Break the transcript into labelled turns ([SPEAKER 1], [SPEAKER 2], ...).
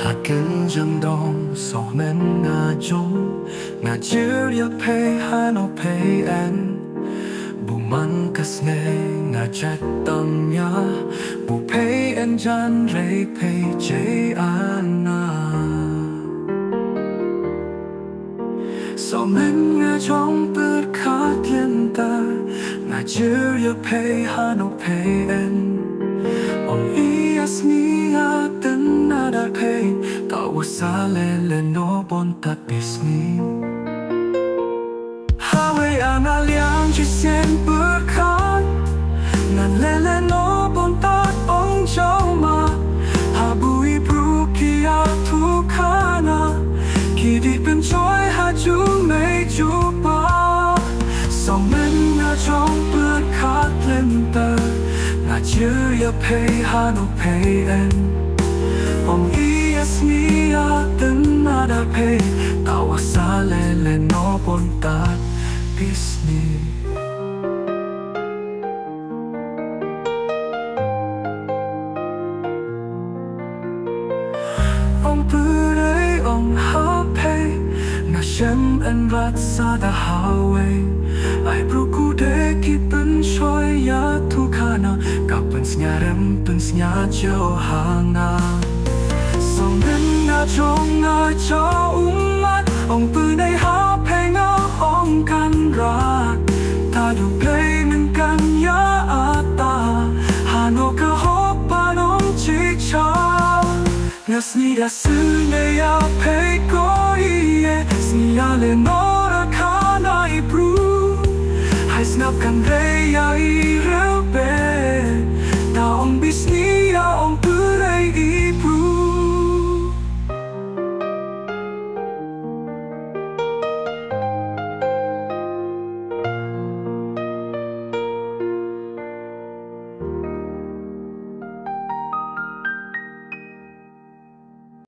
[SPEAKER 1] Hakin jam dong so men na jong na chir ya pay hano pay en buman kas ne na chat tam ya bu pay en jan re pay j ana so men na jong per khat yen ta na chir ya pay hano pay en ong ias ni a ten na da pay ta wasa le no bon ta pisni Hawe ana liang chi sen per khat nan le no bon ta ong chau ma ha bui pru kia tu khana ki di pen choi ha chu mei chu pa song men na chong per khat len ta na chưa ya pay ha no pay en ong ias ni a ten na da pay ta wasa le no bon ta pisni ong purei ong ha pay na shem en rat sa da hawe ai bru ku de ki pen choi ya tu khana ka pen snya rem pen snya jo hana song den na chong na cho mat ong purei ha pay nga ong kan ra ta du play men kan ya ata hano ka hopa nong chi cha ngas ni da su ne ya pay ko ie sni ya le no ra kana I bru hai snap kan re ya I reu be